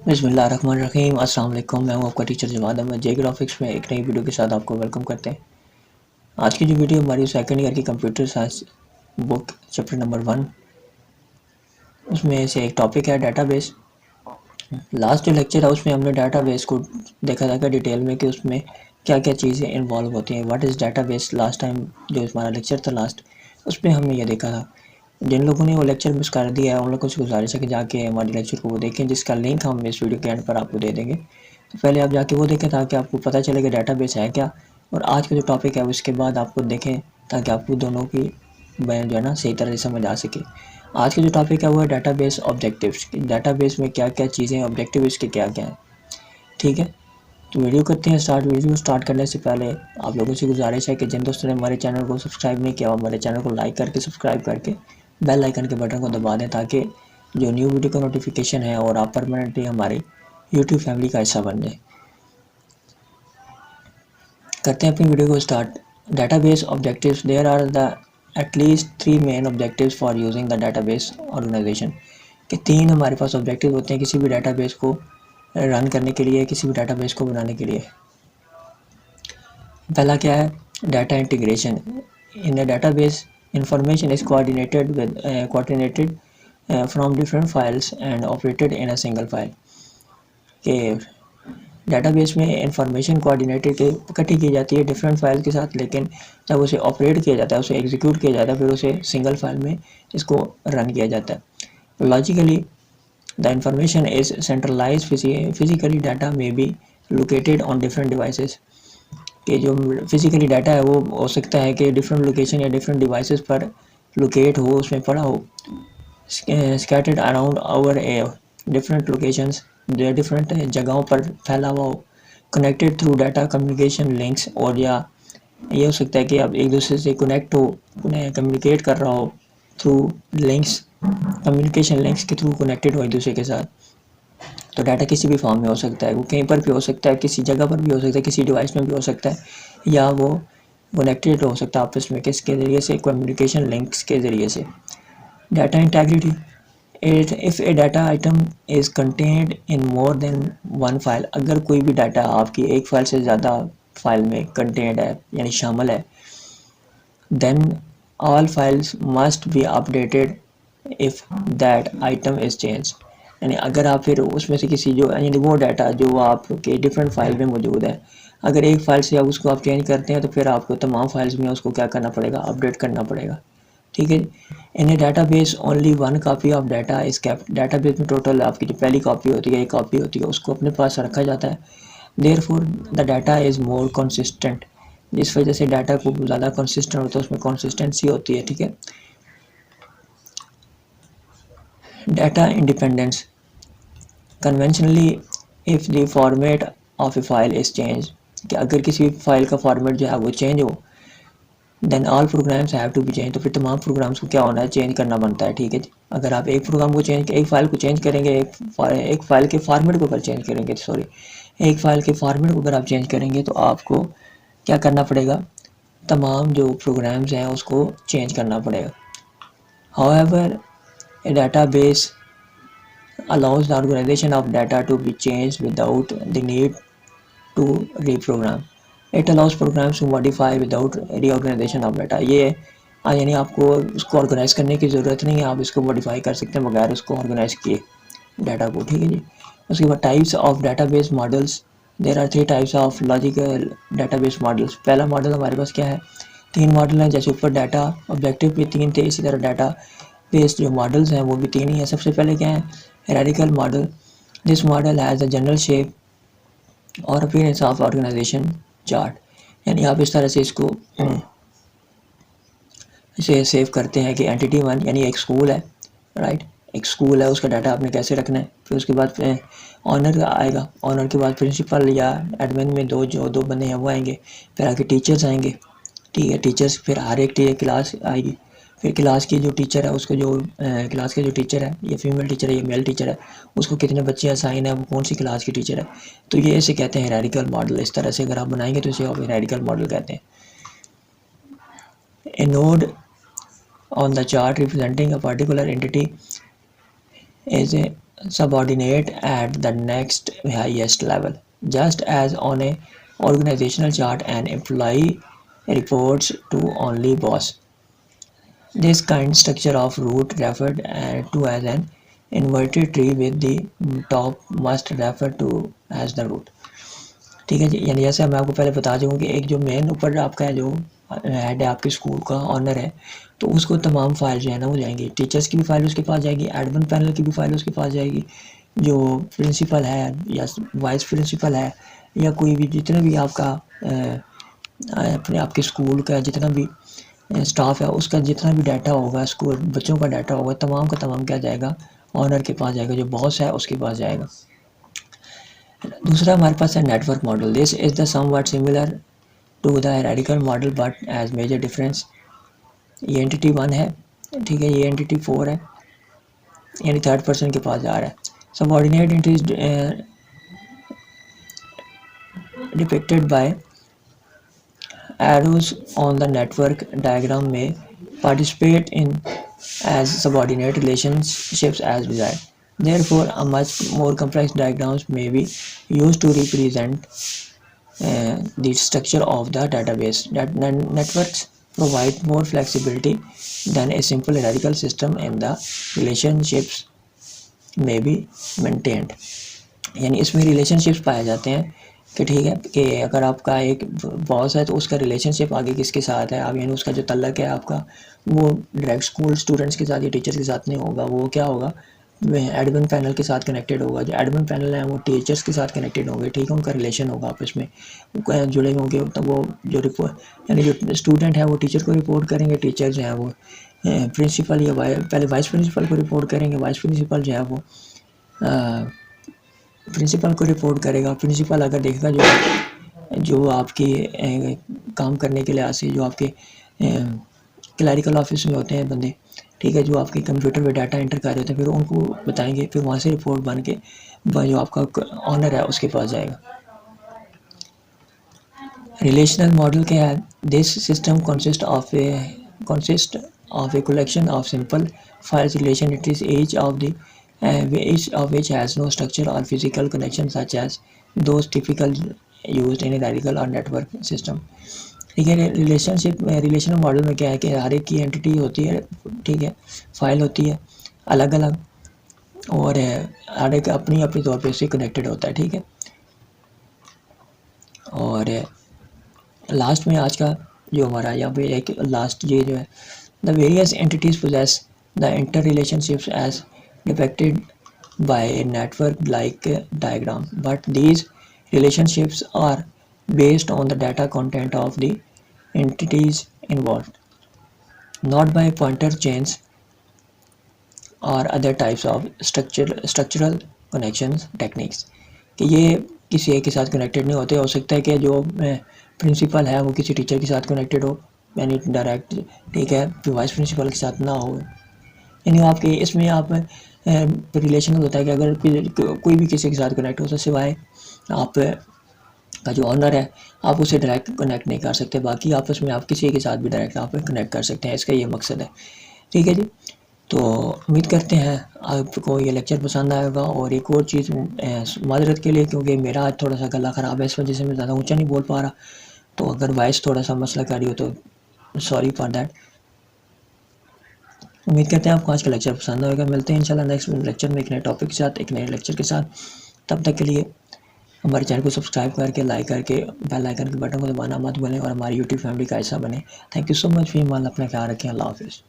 बिस्मिल्लाहिर्रहमानिर्रहीम। अस्सलाम वालेकुम। मैं हूं आपका टीचर जवाद अहमद। जे ग्राफिक्स में एक नई वीडियो के साथ आपको वेलकम करते हैं। आज की जो वीडियो हमारी सेकंड ईयर की computer science book chapter number 1, उसमें से एक टॉपिक है डाटाबेस। लास्ट जो लेक्चर है उसमें हमने डाटाबेस को देखा था डिटेल में कि उसमें क्या क्या चीज़ें इन्वॉल्व होती हैं। What is database. Last time जो हमारा लेक्चर था लास्ट, उसमें हमने ये देखा था। जिन लोगों ने वो लेक्चर मिस कर दिया है उन लोगों से गुजारिश है कि जाके हमारे लेक्चर को वो देखें, जिसका लिंक हम इस वीडियो के एंड पर आपको दे देंगे। तो पहले आप जाके वो देखें ताकि आपको पता चले कि डाटाबेस है क्या, और आज का जो टॉपिक है उसके बाद आपको देखें ताकि आपको दोनों की बयान जो है ना सही तरह से समझ आ सके। आज का जो टॉपिक है वो है डाटाबेस ऑब्जेक्टिव्स। डाटाबेस में क्या क्या चीज़ें हैं, ऑब्जेक्टिव इसके क्या क्या हैं। ठीक है, तो वीडियो करते हैं स्टार्ट। वीडियो स्टार्ट करने से पहले आप लोगों से गुजारिश है कि जिन दोस्तों ने हमारे चैनल को सब्सक्राइब नहीं किया, हमारे चैनल को लाइक करके सब्सक्राइब करके बेल आइकन के बटन को दबा दें ताकि जो न्यू वीडियो का नोटिफिकेशन है और आप परमानेंटली हमारी यूट्यूब फैमिली का हिस्सा बन जाए। करते हैं अपनी वीडियो को start. Database objectives. There are the at least 3 main objectives for using the database organization. कि 3 हमारे पास ऑब्जेक्टिव होते हैं किसी भी डाटाबेस को रन करने के लिए, किसी भी डाटाबेस को बनाने के लिए। पहला क्या है, data integration. In a database information is coordinated from different files and operated in a single file. के डाटाबेस में इंफॉर्मेशन कोऑर्डिनेटेड के इकट्ठी की जाती है डिफरेंट फाइल के साथ, लेकिन जब उसे ऑपरेट किया जाता है, उसे एग्जीक्यूट किया जाता है, फिर उसे सिंगल फाइल में इसको रन किया जाता है। Logically the information is centralize. Physically data में be located on different devices. कि जो फिजिकली डाटा है वो हो सकता है कि डिफरेंट लोकेशन या डिफरेंट डिवाइसेस पर लोकेट हो, उसमें पड़ा हो, scattered around our different locations, जो डिफरेंट जगहों पर फैला हुआ हो, connected through data communication links. और या ये हो सकता है कि आप एक दूसरे से कनेक्ट हो, उन्हें कम्युनिकेट कर रहा हो थ्रू लिंक्स, कम्युनिकेशन लिंक्स के थ्रू कनेक्टेड हो एक दूसरे के साथ। तो डाटा किसी भी फॉर्म में हो सकता है, वो कहीं पर भी हो सकता है, किसी जगह पर भी हो सकता है, किसी डिवाइस में भी हो सकता है, या वो कनेक्टेड हो सकता है आपस में किसके ज़रिए से, कम्युनिकेशन लिंक्स के ज़रिए से। Data integrity. If A data item is contained in more than one file. अगर कोई भी डाटा आपकी एक फाइल से ज़्यादा फाइल में कंटेन्ड है यानी शामिल है, then all files must be updated if that item is change. यानी अगर आप फिर उसमें से किसी जो यानी वो डाटा जो आपके डिफरेंट फाइल में मौजूद है, अगर एक फाइल से आप उसको आप चेंज करते हैं तो फिर आपको तमाम फाइल्स में उसको क्या करना पड़ेगा, अपडेट करना पड़ेगा। ठीक है। In a database only one copy of data is kept. Database में टोटल आपकी जो पहली कॉपी होती है, एक कॉपी होती है, उसको अपने पास रखा जाता है। Therefore the data is more consistent. जिस वजह से डाटा को ज़्यादा कंसिस्टेंट होता है, उसमें कंसिस्टेंसी होती है। ठीक है। Data independence. Conventionally if the format of A file is change. कि अगर किसी फाइल का फॉर्मेट जो है वो चेंज हो, then all programs have to be change. तो फिर तमाम प्रोग्राम्स को क्या होना है, चेंज करना बनता है। ठीक है जी। अगर आप एक प्रोग्राम को चेंज, एक फाइल को चेंज करेंगे, एक फाइल के फॉर्मेट को अगर चेंज करेंगे, सॉरी, एक फाइल के फॉर्मेट को अगर आप चेंज करेंगे तो आपको क्या करना पड़ेगा, तमाम जो प्रोग्राम्स हैं उसको चेंज करना पड़ेगा। However A database allows the organization of data to be changed without the need to reprogram. It allows programs to modify without reorganization of data. ये यानी आपको उसको ऑर्गेनाइज करने की ज़रूरत नहीं है, आप इसको मॉडिफाई कर सकते हैं बगैर उसको ऑर्गेनाइज किए डाटा को। ठीक है जी। उसके बाद types of database models. There are 3 types of logical database models. पहला मॉडल हमारे पास क्या है, 3 मॉडल हैं। जैसे ऊपर डाटा ऑब्जेक्टिव भी 3 थे, इसी तरह डाटा बेस्ड जो मॉडल्स हैं वो भी 3 ही हैं। सबसे पहले क्या है, hierarchical model. This model has a general shape और अपीयरेंस ऑफ ऑर्गेनाइजेशन चार्ट। यानी आप इस तरह से इसको इसे सेव करते हैं कि एंटिटी 1 यानी एक स्कूल है, राइट, एक स्कूल है, उसका डाटा आपने कैसे रखना है। फिर उसके बाद ऑनर आएगा, ऑनर के बाद प्रिंसिपल या एडमिन में दो बंदे हैं वो आएंगे, फिर आगे टीचर्स आएंगे। ठीक है, टीचर्स, फिर हर एक क्लास आएगी, फिर क्लास की जो टीचर है उसको जो क्लास के जो टीचर है, ये फीमेल टीचर है, ये मेल टीचर है, उसको कितने बच्चे असाइन है, वो कौन सी क्लास की टीचर है। तो ये इसे कहते हैं हायरार्किकल मॉडल। इस तरह से अगर आप बनाएंगे तो इसे आप हायरार्किकल मॉडल कहते हैं। ए node on the chart representing a particular entity is subordinate at the next highest level. Just as on a organizational chart, an employee reports to only boss. This kind structure of root referred to as an inverted tree with the top must refer to as the root. ठीक है जी, यानी जैसे मैं आपको पहले बता दूँ कि एक जो मेन ऊपर आपका जो हेड है आपके स्कूल का ऑनर है, तो उसको तमाम फाइल जो है ना वो जाएंगी, टीचर्स की भी फाइल उसके पास जाएगी, एडमिन पैनल की भी फाइल उसके पास जाएगी, जो प्रिंसिपल है या वाइस प्रिंसिपल है या कोई भी जितना भी आपका अपने आपके स्कूल का जितना भी स्टाफ है उसका जितना भी डाटा होगा, स्कूल बच्चों का डाटा होगा, तमाम का तमाम क्या जाएगा, ऑनर के पास जाएगा, जो बॉस है उसके पास जाएगा। दूसरा हमारे पास है network model. This is the somewhat similar to the hierarchical model but as major difference. ये एंटिटी 1 है, ठीक है, ये एंटिटी 4 है, यानी थर्ड पर्सन के पास जा रहा है। Subordinate entities depicted by arrows on the network diagram may participate in as subordinate relationships as desired. Therefore, a much more complex diagrams may be used to represent the structure of the database. Networks provide more flexibility than a simple hierarchical system and the relationships may be maintained. यानी इसमें relationships पाए जाते हैं कि ठीक है कि अगर आपका एक बॉस है तो उसका रिलेशनशिप आगे किसके साथ है, अब यानी उसका जो तल्लक है आपका वो डायरेक्ट स्कूल स्टूडेंट्स के साथ या टीचर्स के साथ नहीं होगा, वो क्या होगा, एडमिन पैनल के साथ कनेक्टेड होगा। जो एडमिन पैनल है वो टीचर्स के साथ कनेक्टेड होंगे, ठीक है, उनका रिलेशन होगा आपस में जुड़े होंगे। तो वो जो रिपोर्ट यानी जो स्टूडेंट है वो टीचर को रिपोर्ट करेंगे, टीचर जो है वो प्रिंसिपल या पहले वाइस प्रिंसिपल को रिपोर्ट करेंगे, वाइस प्रिंसिपल जो है वो प्रिंसिपल को रिपोर्ट करेगा। प्रिंसिपल अगर देखेगा जो आपके काम करने के लिहाज से जो आपके क्लैरिकल ऑफिस में होते हैं बंदे, ठीक है, जो आपके कंप्यूटर पे डाटा एंटर कर रहे होते हैं, फिर उनको बताएंगे, फिर वहाँ से रिपोर्ट बन के जो आपका ऑनर है उसके पास जाएगा। रिलेशनल मॉडल क्या है? This system consist of a collection of simple files relationships each of which has no structure or physical connection such as those typical used in a hierarchical or network system. ठीक है, relational model में क्या है कि हर एक की entity होती है, ठीक है, फाइल होती है अलग अलग, और हर एक अपनी अपनी तौर पे उससे कनेक्टेड होता है, ठीक है। और लास्ट में आज का जो हमारा यहाँ पे एक लास्ट ये जो है, the various entities possess the inter relationships as depicted by a network-like diagram, but these relationships are based on the data content of the entities involved, not by pointer chains or other types of structural connections techniques. कि ये किसी एक के साथ connected नहीं होते। हो सकता है कि जो प्रिंसिपल है वो किसी टीचर के साथ कनेक्टेड हो, यानी डायरेक्ट, ठीक है, वाइस प्रिंसिपल के साथ ना हो, यानी आपके इसमें आप रिलेशन होता है कि अगर कोई भी किसी के साथ कनेक्ट हो तो सिवाय आप का जो ऑनर है आप उसे डायरेक्ट कनेक्ट नहीं कर सकते, बाकी आपस में आप किसी के साथ भी डायरेक्ट आप कनेक्ट कर सकते हैं। इसका ये मकसद है, ठीक है जी। तो उम्मीद करते हैं आपको ये लेक्चर पसंद आएगा। और एक और चीज़ माजरत के लिए, क्योंकि मेरा आज थोड़ा सा गला ख़राब है, इस वजह से मैं ज़्यादा ऊँचा नहीं बोल पा रहा, तो अगर वॉइस थोड़ा सा मसला कर रही हो तो सॉरी फॉर दैट। उम्मीद करते हैं आपको आज का लेक्चर पसंद आएगा। मिलते हैं इंशाल्लाह नेक्स्ट लेक्चर में एक नए टॉपिक के साथ, एक नए लेक्चर के साथ। तब तक के लिए हमारे चैनल को सब्सक्राइब करके, लाइक करके, बेल आइकन के बटन को दबाना मत भूलें और हमारी यूट्यूब फैमिली का हिस्सा बने। थैंक यू सो मच फीमान, अपना ख्याल रखें। अल्लाह हाफिज़।